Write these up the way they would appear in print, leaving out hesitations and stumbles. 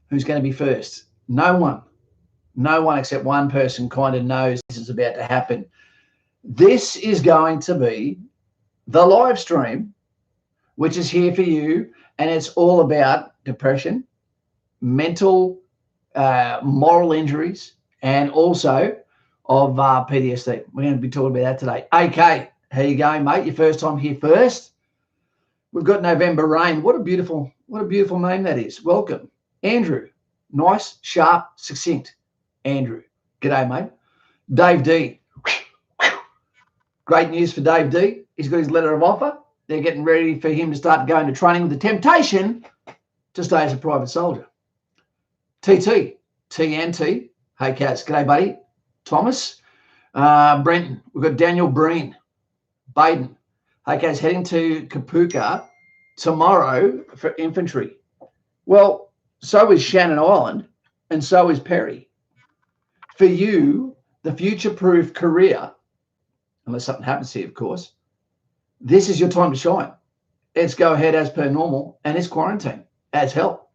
Who's going to be first? No one. No one except one person kind of knows this is about to happen. This is going to be the live stream, which is here for you, and it's all about depression, mental, moral injuries, and also of PTSD. We're going to be talking about that today. Okay, how you going, mate? Your first time here first. We've got November Rain. What a beautiful name that is. Welcome. Andrew. Nice, sharp, succinct. Andrew. G'day, mate. Dave D. Great news for Dave D. He's got his letter of offer. They're getting ready for him to start going to training with the temptation to stay as a private soldier. TT. TNT. Hey, Cats. G'day, buddy. Thomas. Brenton. We've got Daniel Breen. Baden. Hey, Cats. Heading to Kapuka tomorrow for infantry. Well, so is Shannon Island, and so is Perry. For you, the future-proof career, unless something happens here, of course, this is your time to shine. It's go ahead as per normal, and it's quarantine as hell.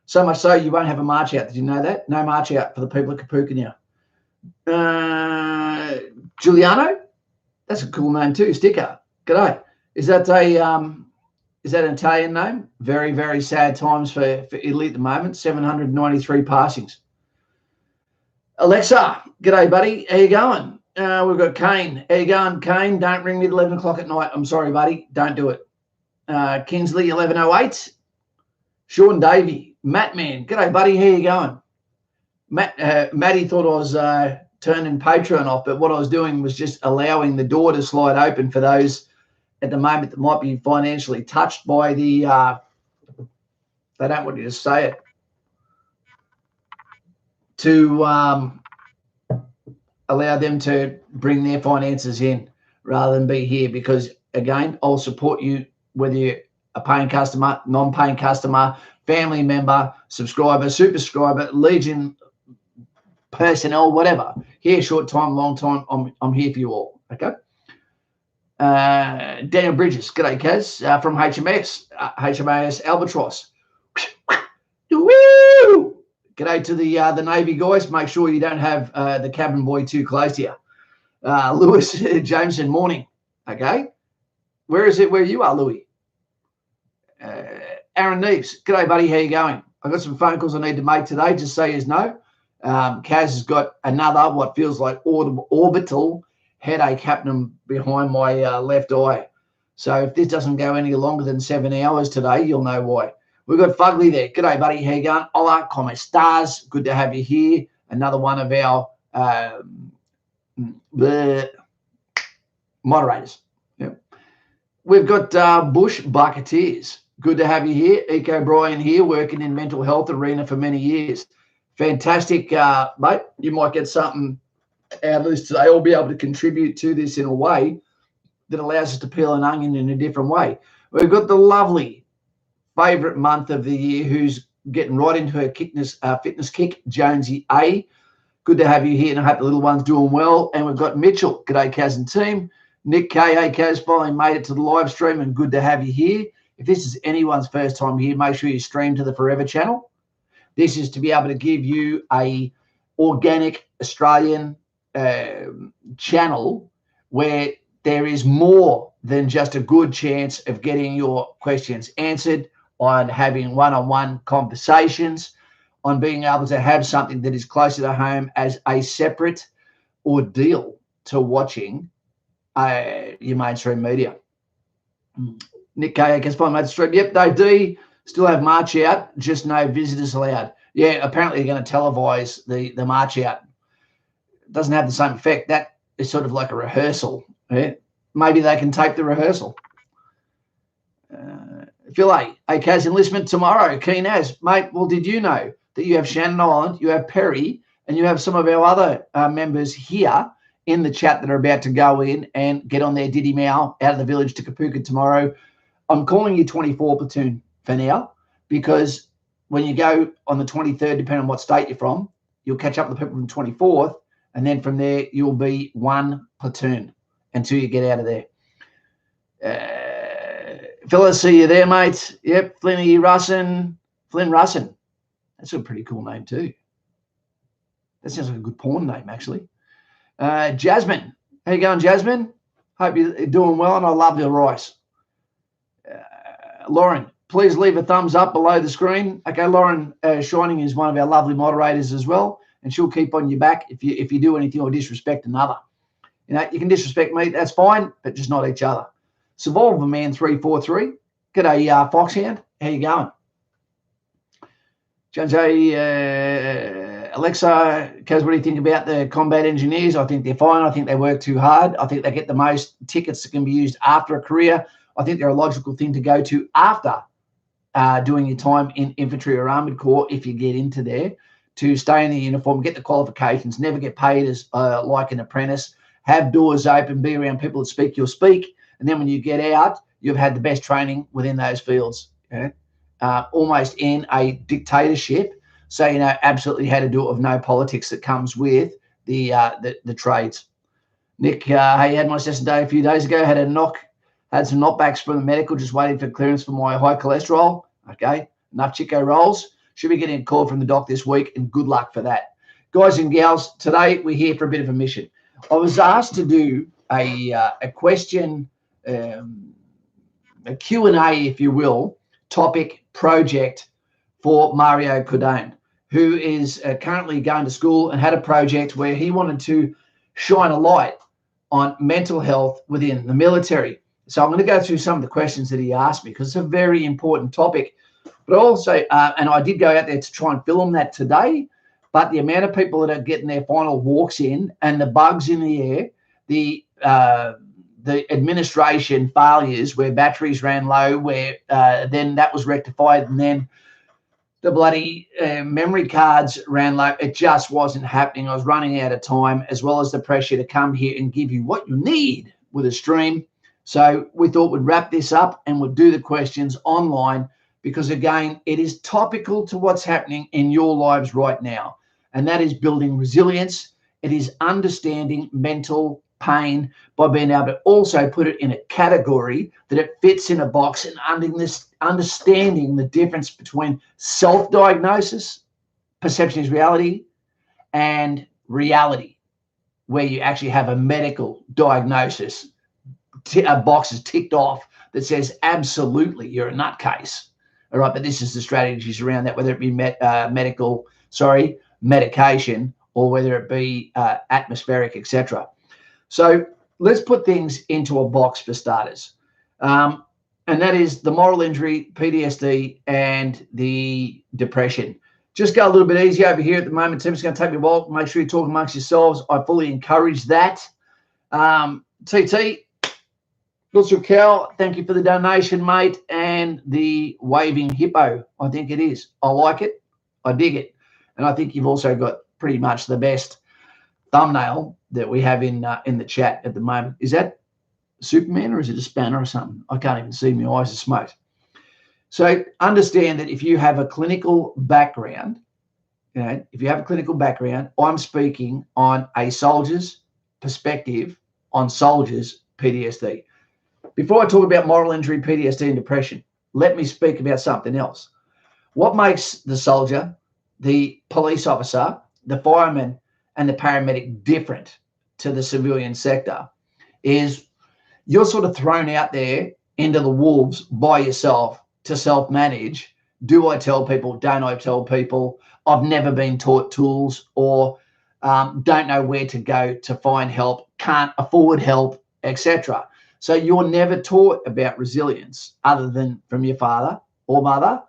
So much so you won't have a march out. Did you know that? No march out for the people of Kapuka now. Giuliano, that's a cool name too. Sticker. G'day. Is that an Italian name? Very, very sad times for Italy at the moment. 793 passings. Alexa, g'day, buddy. How you going? We've got Kane. How you going, Kane? Don't ring me at 11 o'clock at night. I'm sorry, buddy. Don't do it. Kinsley, 1108. Sean Davey. Matt, man. G'day, buddy. How you going? Matty thought I was turning Patreon off, but what I was doing was just allowing the door to slide open for those at the moment that might be financially touched by the they don't want you to say it, to allow them to bring their finances in rather than be here, because again, I'll support you whether you're a paying customer, non-paying customer, family member, subscriber, super subscriber, Legion personnel, whatever. Here, short time, long time, I'm here for you all. Okay. Daniel Bridges, g'day, Kaz, from HMAS Albatross. Woo! G'day to the Navy guys. Make sure you don't have the cabin boy too close to you. Lewis Jameson, morning. Okay. Where is it where you are, Louis? Aaron Neves, g'day, buddy. How you going? I've got some phone calls I need to make today, just so you know. Kaz has got another, what feels like orbital headache happening behind my left eye. So if this doesn't go any longer than 7 hours today, you'll know why. We've got Fugly there. G'day, buddy. How you going? Hola, como estás? Good to have you here. Another one of our moderators. Yep. We've got Bush Bucketeers. Good to have you here. Eco Brian here, working in mental health arena for many years. Fantastic, mate. You might get something out of this today, or be able to contribute to this in a way that allows us to peel an onion in a different way. We've got the lovely favourite month of the year, who's getting right into her fitness kick, Jonesy A. Good to have you here, and I hope the little one's doing well. And we've got Mitchell. G'day, Kaz and team. Nick K. Hey, Kaz, finally made it to the live stream, and good to have you here. If this is anyone's first time here, make sure you stream to the Forever channel. This is to be able to give you a organic Australian channel where there is more than just a good chance of getting your questions answered, on having one-on-one conversations, on being able to have something that is closer to home as a separate ordeal to watching your mainstream media. Nick K. I guess by made the stream. Yep, they do still have March out, just no visitors allowed. Yeah, apparently they're going to televise the March out. It doesn't have the same effect. That is sort of like a rehearsal. Yeah? Maybe they can tape the rehearsal. Phil A. Hey, Kaz, enlistment tomorrow. Keen as. Mate, well, did you know that you have Shannon Island, you have Perry, and you have some of our other members here in the chat that are about to go in and get on their Diddy Mow out of the village to Kapuka tomorrow. I'm calling you 24 platoon for now, because when you go on the 23rd, depending on what state you're from, you'll catch up with the people from 24th, and then from there you'll be one platoon until you get out of there. Phyllis, see you there, mate. Yep, Flynn Russin. That's a pretty cool name too. That sounds like a good porn name, actually. Jasmine. How you going, Jasmine? Hope you're doing well, and I love your rice. Lauren, please leave a thumbs up below the screen. Okay, Lauren Shining is one of our lovely moderators as well, and she'll keep on your back if you do anything or disrespect another. You know, you can disrespect me, that's fine, but just not each other. Survival Man 343. G'day, Foxhound. How you going? Alexa, Kaz, what do you think about the combat engineers? I think they're fine. I think they work too hard. I think they get the most tickets that can be used after a career. I think they're a logical thing to go to after doing your time in infantry or armoured corps if you get into there, to stay in the uniform, get the qualifications, never get paid as like an apprentice, have doors open, be around people that speak your speak, and then when you get out, you've had the best training within those fields. Okay? Almost in a dictatorship, so you know absolutely how to do it with no politics that comes with the trades. Nick, hey, had my session day a few days ago. Had some knockbacks from the medical, just waiting for clearance for my high cholesterol. Okay, enough Chico rolls. Should be getting a call from the doc this week, and good luck for that. Guys and gals, today we're here for a bit of a mission. I was asked to do a question, a Q&A, if you will, topic project for Mario Cordone, who is currently going to school and had a project where he wanted to shine a light on mental health within the military. So I'm going to go through some of the questions that he asked me because it's a very important topic. But also, and I did go out there to try and film that today, but the amount of people that are getting their final walks in and the bugs in the air, the administration failures where batteries ran low, where then that was rectified, and then the bloody memory cards ran low. It just wasn't happening. I was running out of time, as well as the pressure to come here and give you what you need with a stream. So we thought we'd wrap this up and we'd do the questions online because, again, it is topical to what's happening in your lives right now, and that is building resilience. It is understanding mental pain by being able to also put it in a category that it fits in a box, and understanding the difference between self-diagnosis, perception is reality, and reality, where you actually have a medical diagnosis, a box is ticked off that says absolutely you're a nutcase. All right, but this is the strategies around that, whether it be medication, or whether it be atmospheric, etc. So let's put things into a box for starters. And that is the moral injury, PTSD, and the depression. Just go a little bit easy over here at the moment, Tim. It's going to take me a while. Make sure you talk amongst yourselves. I fully encourage that. TT, Little Cal, thank you for the donation, mate. And the waving hippo, I think it is. I like it. I dig it. And I think you've also got pretty much the best thumbnail that we have in the chat at the moment. Is that Superman, or is it a spanner or something? I can't even see. My eyes are smoked. So understand that if you have a clinical background, you know, if you have a clinical background, I'm speaking on a soldier's perspective on soldiers' PTSD. Before I talk about moral injury, PTSD, and depression, let me speak about something else. What makes the soldier, the police officer, the fireman, and the paramedic different to the civilian sector is you're sort of thrown out there into the wolves by yourself to self-manage. Do I tell people? Don't I tell people? I've never been taught tools, or don't know where to go to find help, can't afford help, etc. So you're never taught about resilience other than from your father or mother,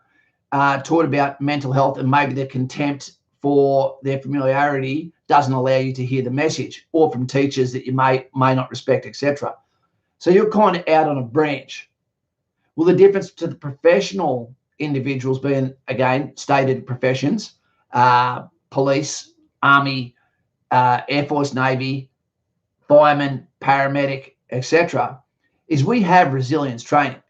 taught about mental health, and maybe the contempt for their familiarity doesn't allow you to hear the message, or from teachers that you may not respect, etc. So you're kind of out on a branch. Well, the difference to the professional individuals being, again, stated professions, police, army, Air Force, Navy, fireman, paramedic, etc., is we have resilience training.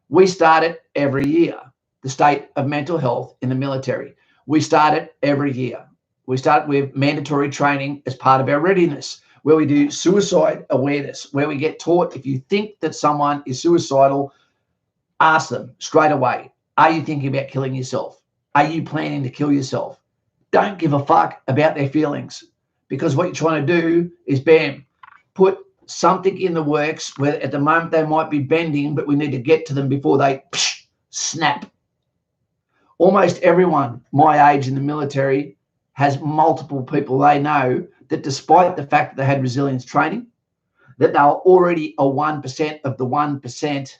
We start it every year. The state of mental health in the military. We start it every year. We start with mandatory training as part of our readiness. where we do suicide awareness, where we get taught if you think that someone is suicidal, ask them straight away, are you thinking about killing yourself? Are you planning to kill yourself? Don't give a fuck about their feelings, because what you're trying to do is, bam, put something in the works where at the moment they might be bending, but we need to get to them before they snap. Almost everyone my age in the military has multiple people they know that, despite the fact that they had resilience training, that they were already a 1% of the 1%,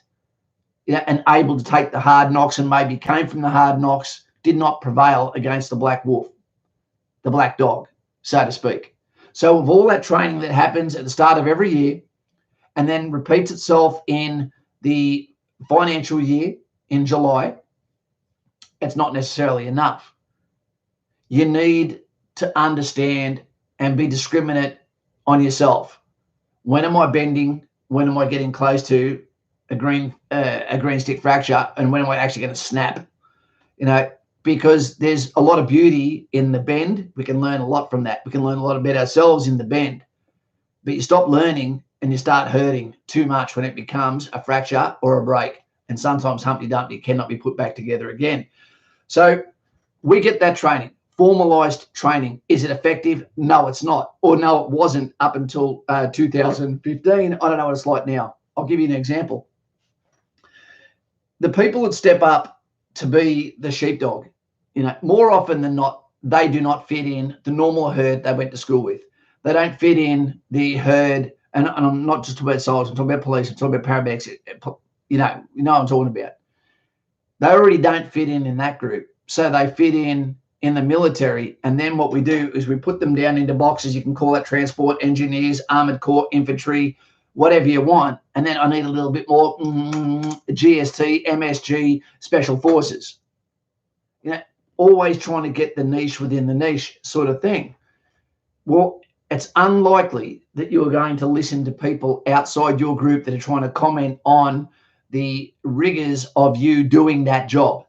and able to take the hard knocks, and maybe came from the hard knocks, did not prevail against the black wolf, the black dog, so to speak. So with all that training that happens at the start of every year and then repeats itself in the financial year in July, it's not necessarily enough. You need to understand and be discriminate on yourself. When am I bending? When am I getting close to a green stick fracture? And when am I actually going to snap? Because there's a lot of beauty in the bend. We can learn a lot from that. We can learn a lot about ourselves in the bend. But you stop learning and you start hurting too much when it becomes a fracture or a break. And sometimes Humpty Dumpty cannot be put back together again. So we get that training, formalized training. Is it effective? No, it's not. Or no, it wasn't up until 2015. I don't know what it's like now. I'll give you an example. The people that step up to be the sheepdog, more often than not, they do not fit in the normal herd they went to school with. They don't fit in the herd, and I'm not just talking about soldiers, I'm talking about police, I'm talking about paramedics, you know what I'm talking about. They already don't fit in that group. So they fit in the military. And then what we do is we put them down into boxes. You can call it transport engineers, armored corps, infantry, whatever you want. And then I need a little bit more GST, MSG, special forces. Always trying to get the niche within the niche sort of thing. Well, it's unlikely that you're going to listen to people outside your group that are trying to comment on the rigors of you doing that job.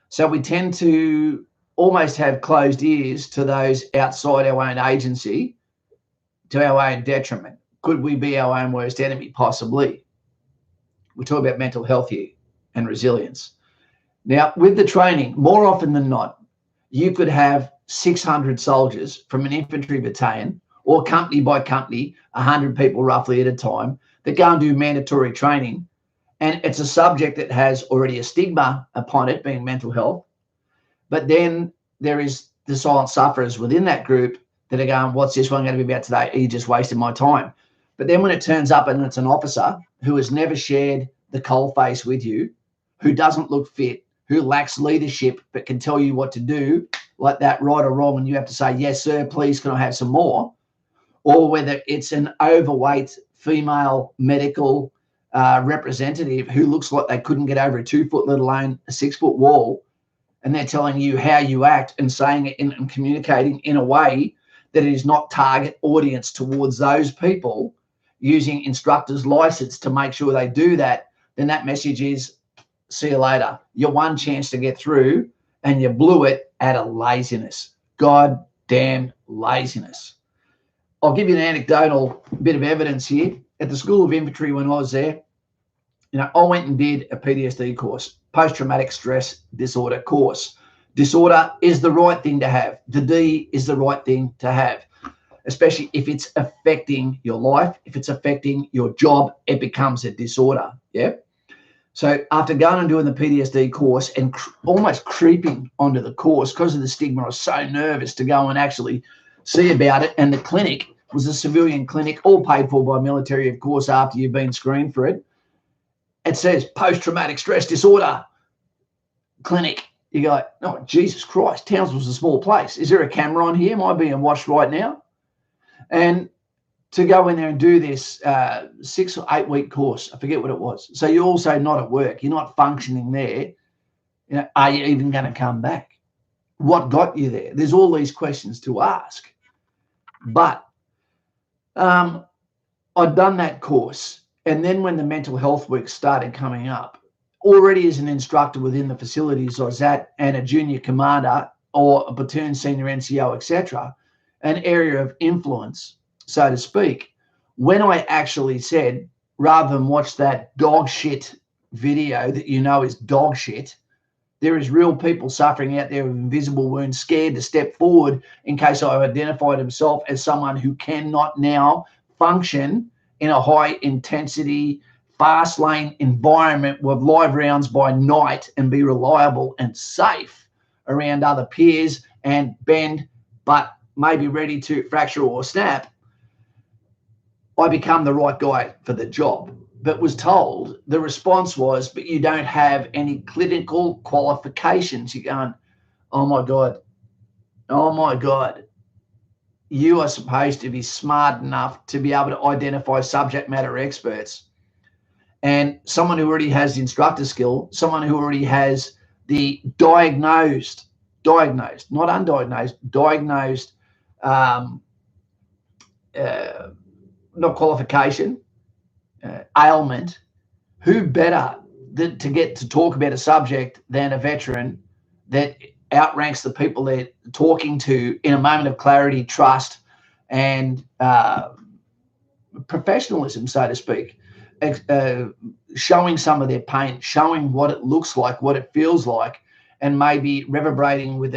So we tend to almost have closed ears to those outside our own agency, to our own detriment. Could we be our own worst enemy? Possibly. We talk about mental health here and resilience. Now, with the training, more often than not, you could have 600 soldiers from an infantry battalion, or company by company, 100 people roughly at a time, that go and do mandatory training. And it's a subject that has already a stigma upon it, being mental health. But then there is the silent sufferers within that group that are going, what's this one going to be about today? Are you just wasting my time? But then when it turns up and it's an officer who has never shared the coalface with you, who doesn't look fit, who lacks leadership but can tell you what to do, like that, right or wrong, and you have to say, yes, sir, please, can I have some more? Or whether it's an overweight female medical representative who looks like they couldn't get over a 2-foot, let alone a 6-foot wall, and they're telling you how you act and saying it and communicating in a way that it is not target audience towards those people, using instructor's license to make sure they do that, then that message is, see you later. Your one chance to get through, and you blew it out of laziness. Goddamn laziness. I'll give you an anecdotal bit of evidence here. At the School of Infantry, when I was there, I went and did a PTSD course, post-traumatic stress disorder course. Disorder is the right thing to have. The D is the right thing to have, especially if it's affecting your life. If it's affecting your job, it becomes a disorder. Yeah. So after going and doing the PTSD course and almost creeping onto the course because of the stigma, I was so nervous to go and actually see about it. And the clinic was a civilian clinic, all paid for by military, of course, after you've been screened for it. It says post-traumatic stress disorder clinic. You go, oh, Jesus Christ, Townsville's a small place. Is there a camera on here? Am I being watched right now? And to go in there and do this 6 or 8 week course, I forget what it was. So you're also not at work. You're not functioning there. Are you even going to come back? What got you there? There's all these questions to ask. But I'd done that course. And then when the mental health week started coming up, already as an instructor within the facilities I was at, and a junior commander or a platoon senior NCO, etc., an area of influence so to speak, when I actually said, rather than watch that dog shit video that you know is dog shit, there is real people suffering out there with invisible wounds, scared to step forward in case I identified himself as someone who cannot now function in a high intensity, fast lane environment with live rounds by night and be reliable and safe around other peers and bend, but maybe ready to fracture or snap. I become the right guy for the job, but was told, the response was, but you don't have any clinical qualifications. You're going, oh my God, you are supposed to be smart enough to be able to identify subject matter experts. And someone who already has the instructor skill, someone who already has the diagnosed, not undiagnosed, diagnosed, not qualification, ailment, who better to get to talk about a subject than a veteran that outranks the people they're talking to in a moment of clarity, trust, and professionalism, so to speak, showing some of their pain, showing what it looks like, what it feels like, and maybe reverberating with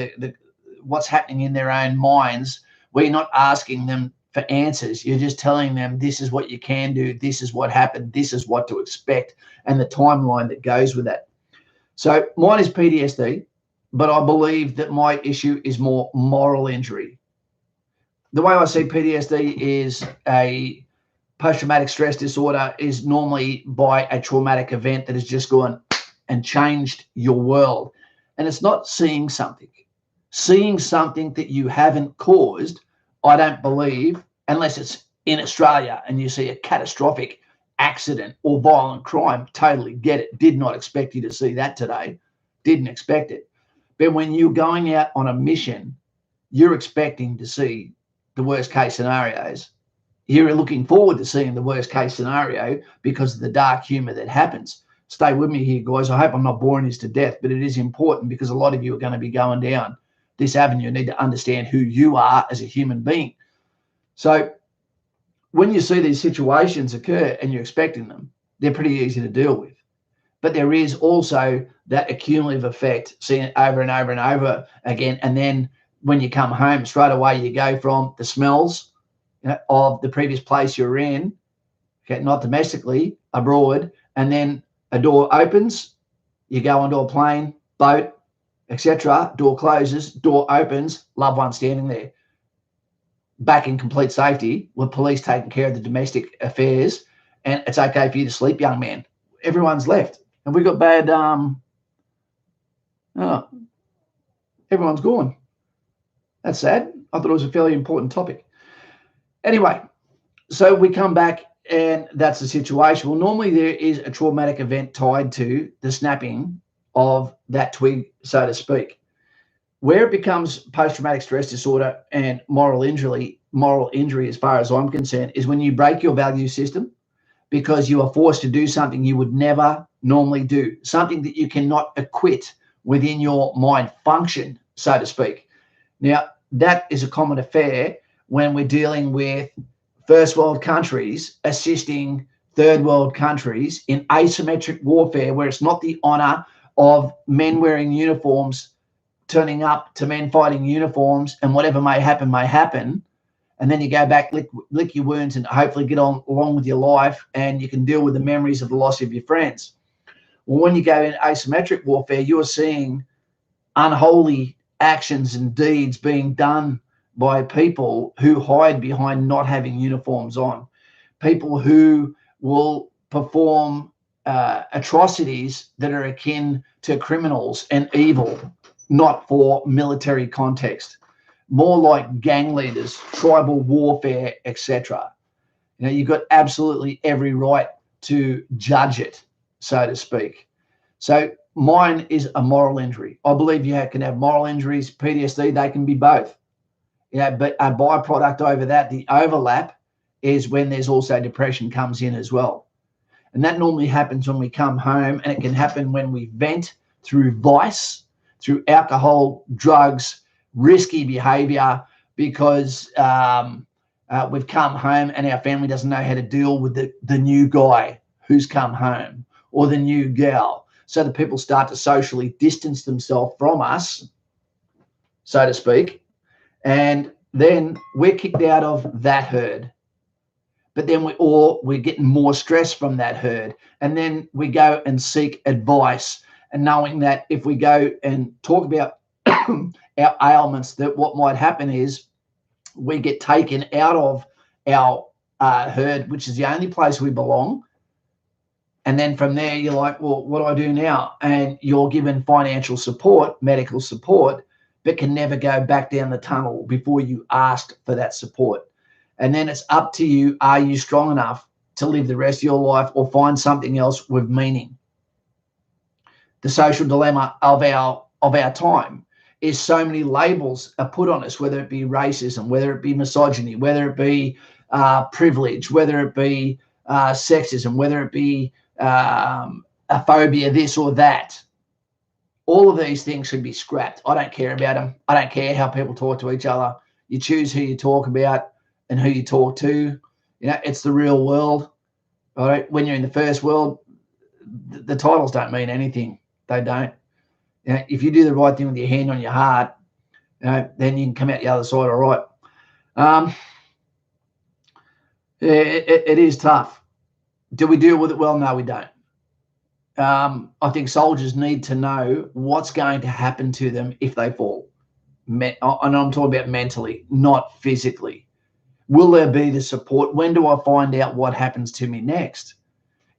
what's happening in their own minds. We're not asking them for answers. You're just telling them this is what you can do, this is what happened, this is what to expect, and the timeline that goes with that. So mine is PTSD, but I believe that my issue is more moral injury. The way I see PTSD is a post-traumatic stress disorder is normally by a traumatic event that has just gone and changed your world. And it's not seeing something that you haven't caused. I don't believe, unless it's in Australia and you see a catastrophic accident or violent crime, totally get it. Did not expect you to see that today. Didn't expect it. But when you're going out on a mission, you're expecting to see the worst case scenarios. You're looking forward to seeing the worst case scenario because of the dark humor that happens. Stay with me here, guys. I hope I'm not boring this to death, but it is important because a lot of you are going to be going down this avenue. You need to understand who you are as a human being. So when you see these situations occur and you're expecting them, they're pretty easy to deal with. But there is also that accumulative effect, seeing it over and over and over again. And then when you come home, straight away you go from the smells, of the previous place you're in, okay, not domestically, abroad, and then a door opens, you go onto a plane, boat, etc. Door closes, door opens, loved one standing there, back in complete safety with police taking care of the domestic affairs, and it's okay for you to sleep, young man. Everyone's left, and we got bad. Everyone's gone. That's sad. I thought it was a fairly important topic. Anyway, so we come back and that's the situation. Well, normally there is a traumatic event tied to the snapping of that twig, so to speak. Where it becomes post-traumatic stress disorder and moral injury, as far as I'm concerned, is when you break your value system because you are forced to do something you would never normally do, something that you cannot acquit within your mind function, so to speak. Now, that is a common affair when we're dealing with first world countries assisting third world countries in asymmetric warfare, where it's not the honor of men wearing uniforms turning up to men fighting uniforms and whatever may happen. And then you go back, lick your wounds and hopefully get on along with your life, and you can deal with the memories of the loss of your friends. Well, when you go in asymmetric warfare, you're seeing unholy actions and deeds being done by people who hide behind not having uniforms on, people who will perform atrocities that are akin to criminals and evil, not for military context, more like gang leaders, tribal warfare, etc. You know, you've got absolutely every right to judge it, so to speak. So mine is a moral injury. I believe you can have moral injuries, PTSD, they can be both. Yeah, but a byproduct over that, the overlap, is when there's also depression comes in as well. And that normally happens when we come home, and it can happen when we vent through vice, through alcohol, drugs, risky behavior, because We've come home and our family doesn't know how to deal with the new guy who's come home or the new gal. So the people start to socially distance themselves from us, so to speak. And then we're kicked out of that herd. But then we're getting more stress from that herd. And then we go and seek advice, and knowing that if we go and talk about our ailments, that what might happen is we get taken out of our herd, which is the only place we belong. And then from there, you're like, well, what do I do now? And you're given financial support, medical support, but can never go back down the tunnel before you asked for that support. And then it's up to you. Are you strong enough to live the rest of your life or find something else with meaning? The social dilemma of our time is so many labels are put on us, whether it be racism, whether it be misogyny, whether it be privilege, whether it be sexism, whether it be a phobia, this or that. All of these things should be scrapped. I don't care about them. I don't care how people talk to each other. You choose who you talk about and who you talk to. You know, it's the real world. All right. When you're in the first world, the titles don't mean anything. They don't. You know, if you do the right thing with your hand on your heart, you know, then you can come out the other side all right. It is tough. Do we deal with it well? No, we don't. I think soldiers need to know what's going to happen to them if they fall. And I'm talking about mentally, not physically. Will there be the support? When do I find out what happens to me next?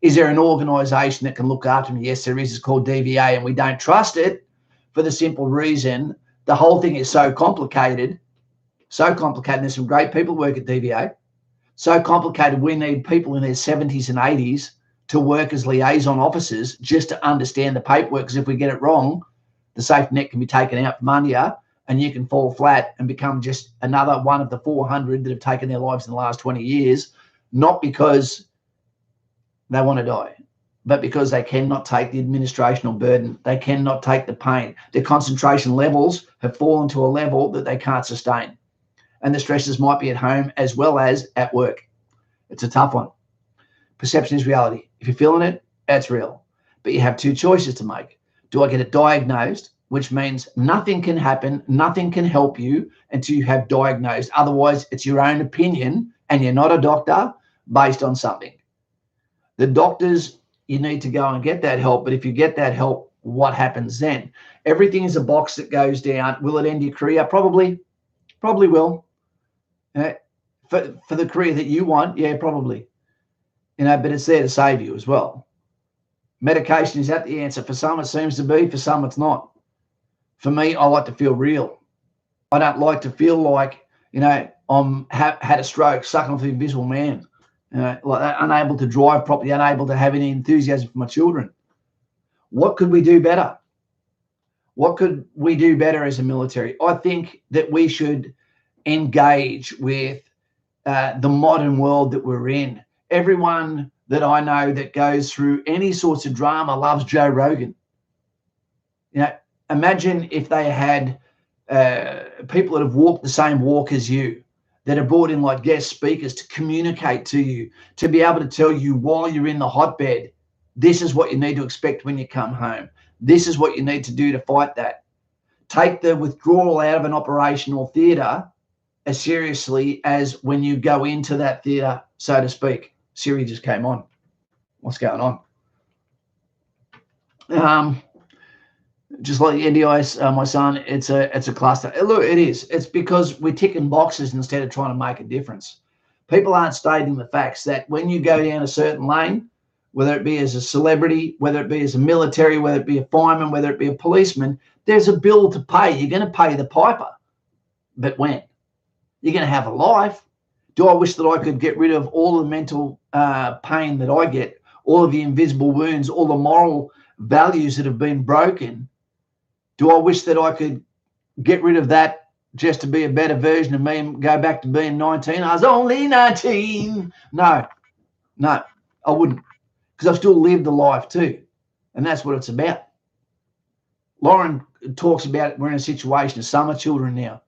Is there an organisation that can look after me? Yes, there is. It's called DVA, and we don't trust it for the simple reason the whole thing is so complicated. So complicated. There's some great people work at DVA. So complicated, we need people in their 70s and 80s to work as liaison officers just to understand the paperwork, because if we get it wrong, the safety net can be taken out from under you and you can fall flat and become just another one of the 400 that have taken their lives in the last 20 years, not because they want to die, but because they cannot take the administrational burden. They cannot take the pain. Their concentration levels have fallen to a level that they can't sustain. And the stresses might be at home as well as at work. It's a tough one. Perception is reality. If you're feeling it, that's real. But you have two choices to make. Do I get it diagnosed, which means nothing can happen, nothing can help you until you have diagnosed. Otherwise, it's your own opinion and you're not a doctor based on something. The doctors, you need to go and get that help. But if you get that help, what happens then? Everything is a box that goes down. Will it end your career? Probably will. For the career that you want, yeah, probably. But it's there to save you as well. Medication, is that the answer? For some it seems to be, for some it's not. For me, I like to feel real. I don't like to feel like, I'm had a stroke, sucking off the invisible man, like unable to drive properly, unable to have any enthusiasm for my children. What could we do better? What could we do better as a military? I think that we should engage with the modern world that we're in. Everyone that I know that goes through any sorts of drama loves Joe Rogan. Imagine if they had people that have walked the same walk as you, that are brought in like guest speakers to communicate to you, to be able to tell you while you're in the hotbed, this is what you need to expect when you come home. This is what you need to do to fight that. Take the withdrawal out of an operational theatre as seriously as when you go into that theatre, so to speak. Siri just came on. What's going on? Just like the NDIS, my son, it's a cluster. Look, it is. It's because we're ticking boxes instead of trying to make a difference. People aren't stating the facts that when you go down a certain lane, whether it be as a celebrity, whether it be as a military, whether it be a fireman, whether it be a policeman, there's a bill to pay. You're going to pay the piper. But when? You're going to have a life. Do I wish that I could get rid of all the mental pain that I get, all of the invisible wounds, all the moral values that have been broken? Do I wish that I could get rid of that just to be a better version of me and go back to being 19? I was only 19. No, I wouldn't, because I've still lived the life too. And that's what it's about. Lauren talks about it. We're in a situation of summer children now,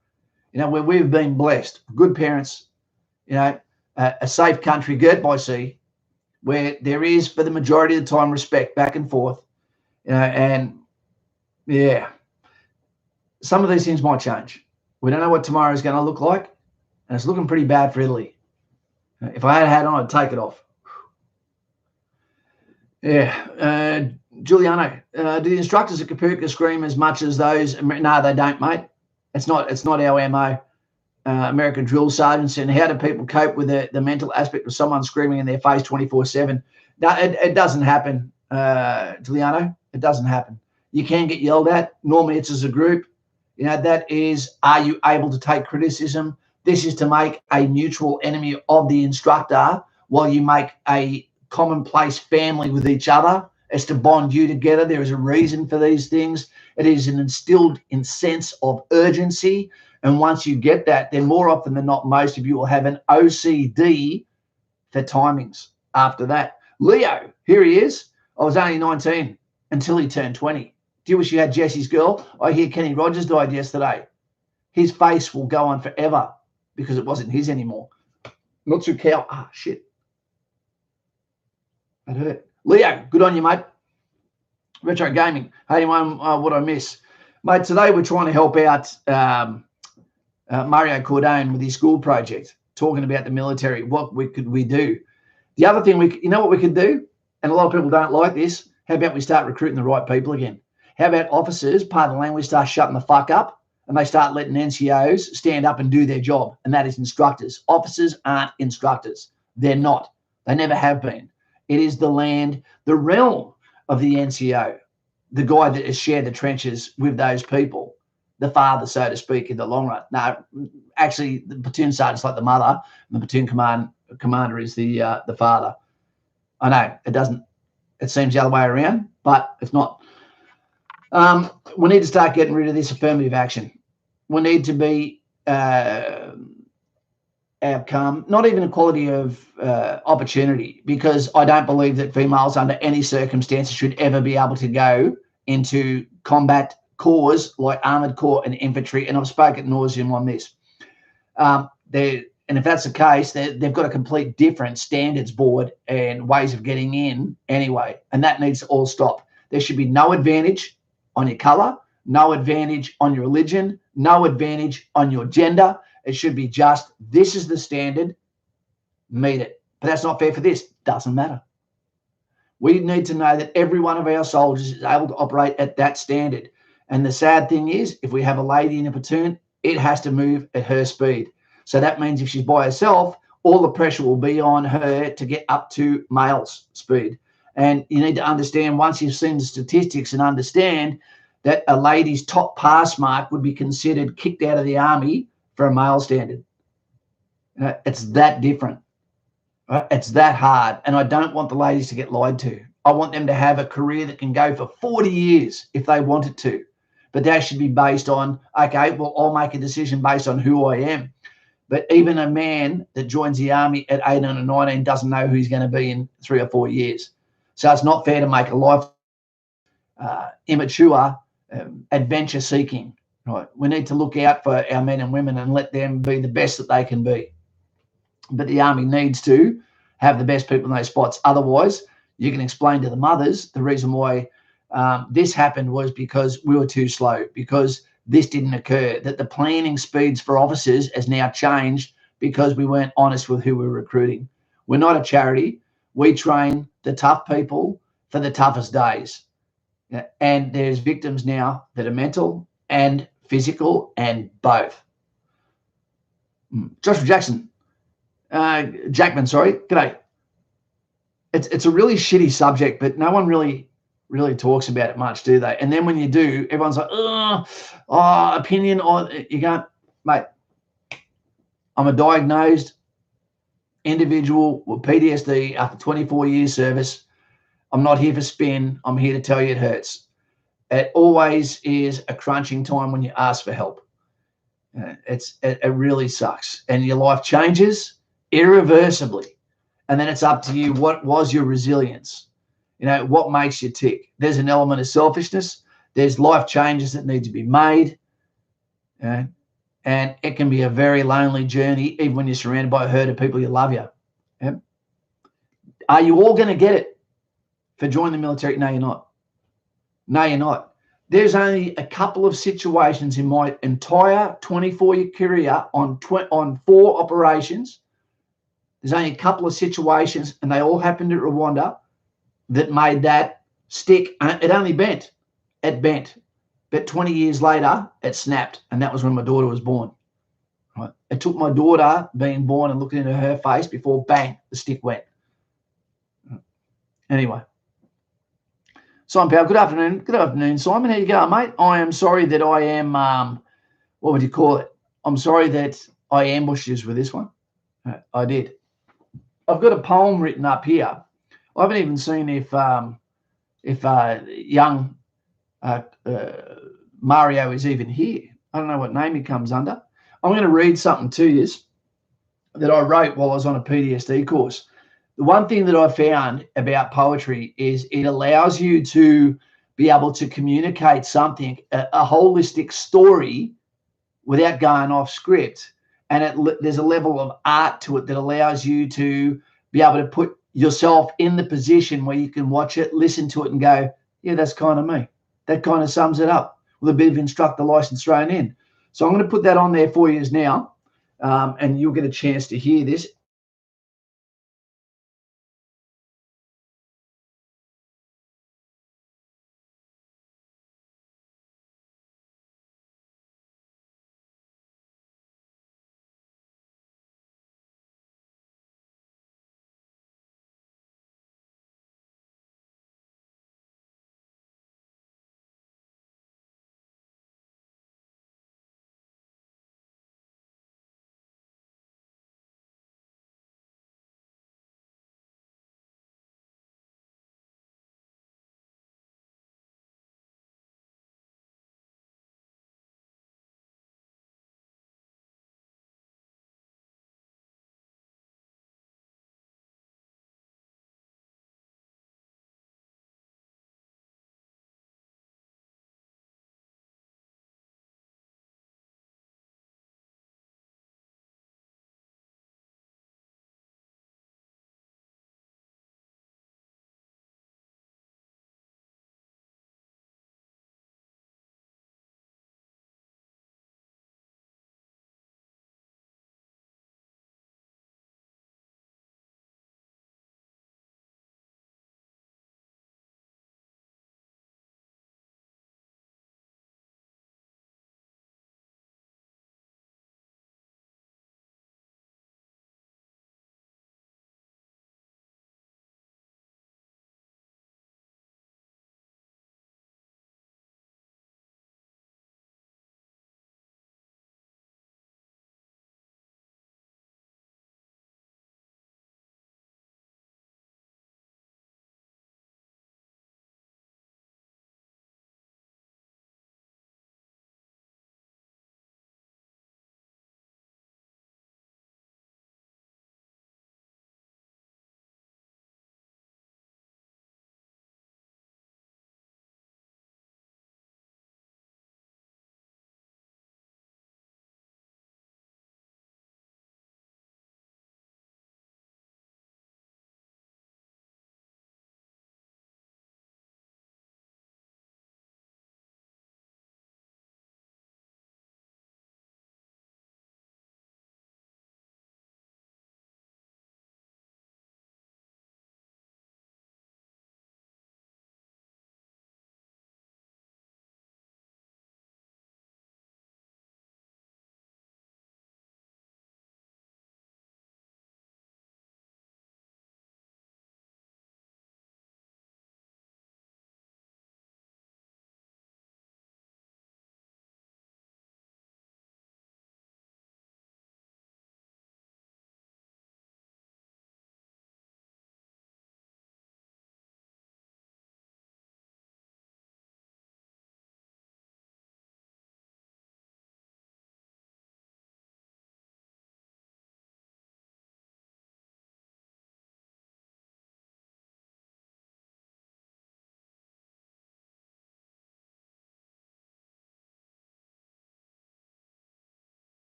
where we've been blessed, good parents, a safe country girt by sea, where there is, for the majority of the time, respect back and forth. And yeah, some of these things might change. We don't know what tomorrow is going to look like, and it's looking pretty bad for Italy. If I had a hat on, I'd take it off. Yeah. Giuliano, do the instructors at Copernicus scream as much as those? No, they don't, mate. It's not our MO. American drill sergeants. And how do people cope with the mental aspect of someone screaming in their face 24/7? No, it doesn't happen, Giuliano. It doesn't happen. You can get yelled at. Normally it's as a group. That is, are you able to take criticism? This is to make a mutual enemy of the instructor while you make a commonplace family with each other. It's to bond you together. There is a reason for these things. It is an instilled in sense of urgency. And once you get that, then more often than not, most of you will have an OCD for timings after that. Leo, here he is. I was only 19 until he turned 20. Do you wish you had Jesse's girl? I hear Kenny Rogers died yesterday. His face will go on forever because it wasn't his anymore. Not too cow. Ah, shit. That hurt. Leo, good on you, mate. Retro Gaming. Hey, anyone, what I miss? Mate, today we're trying to help out Mario Cordone with his school project, talking about the military. What could we do? The other thing, you know what we could do? And a lot of people don't like this. How about we start recruiting the right people again? How about officers, part of the language, start shutting the fuck up and they start letting NCOs stand up and do their job, and that is instructors. Officers aren't instructors. They're not. They never have been. It is the land, the realm of the NCO, the guy that has shared the trenches with those people, the father, so to speak, in the long run. No, actually, the platoon sergeant's like the mother, and the platoon commander is the father. I know it seems the other way around, but it's not. We need to start getting rid of this affirmative action. We need to be outcome, not even equality of opportunity, because I don't believe that females under any circumstances should ever be able to go into combat corps like armoured corps and infantry. And I've spoken ad nauseum on this. And if that's the case, they've got a complete different standards board and ways of getting in anyway. And that needs to all stop. There should be no advantage on your colour, no advantage on your religion, no advantage on your gender. It should be just, this is the standard, meet it. But that's not fair for this. Doesn't matter. We need to know that every one of our soldiers is able to operate at that standard. And the sad thing is, if we have a lady in a platoon, it has to move at her speed. So that means if she's by herself, all the pressure will be on her to get up to male's speed. And you need to understand, once you've seen the statistics and understand that a lady's top pass mark would be considered kicked out of the army for a male standard. It's that different. Right? It's that hard. And I don't want the ladies to get lied to. I want them to have a career that can go for 40 years if they want it to. But that should be based on, okay, well, I'll make a decision based on who I am. But even a man that joins the army at 18 or 19 doesn't know who he's going to be in 3 or 4 years. So it's not fair to make a life immature adventure seeking. Right? We need to look out for our men and women and let them be the best that they can be. But the army needs to have the best people in those spots. Otherwise, you can explain to the mothers the reason why this happened was because we were too slow, because this didn't occur, that the planning speeds for officers has now changed because we weren't honest with who we were recruiting. We're not a charity. We train the tough people for the toughest days. And there's victims now that are mental and physical and both. Joshua Jackman, sorry. G'day. It's a really shitty subject, but no one really talks about it much, do they? And then when you do, everyone's like, opinion on it. You go, mate, I'm a diagnosed individual with PTSD after 24 years service. I'm not here for spin. I'm here to tell you it hurts. It always is a crunching time when you ask for help. It really sucks. And your life changes irreversibly. And then it's up to you. What was your resilience? What makes you tick? There's an element of selfishness. There's life changes that need to be made. And And it can be a very lonely journey, even when you're surrounded by a herd of people who love you. Yeah? Are you all going to get it for joining the military? No, you're not. No, you're not. There's only a couple of situations in my entire 24-year career on 4 operations. There's only a couple of situations, and they all happened at Rwanda, that made that stick. It only bent. It bent. But 20 years later, it snapped, and that was when my daughter was born. Right? It took my daughter being born and looking into her face before, bang, the stick went. Anyway. Simon Powell, good afternoon. Good afternoon, Simon. How you going, mate? I am sorry that I am, what would you call it? I'm sorry that I ambushed you with this one. I did. I've got a poem written up here. I haven't even seen if young Mario is even here. I don't know what name he comes under. I'm going to read something to you that I wrote while I was on a PTSD course. The one thing that I found about poetry is it allows you to be able to communicate something, a holistic story, without going off script. And there's a level of art to it that allows you to be able to put yourself in the position where you can watch it, listen to it, and go, yeah, that's kind of me. That kind of sums it up, with a bit of instructor license thrown in. So I'm going to put that on there for you now, and you'll get a chance to hear this.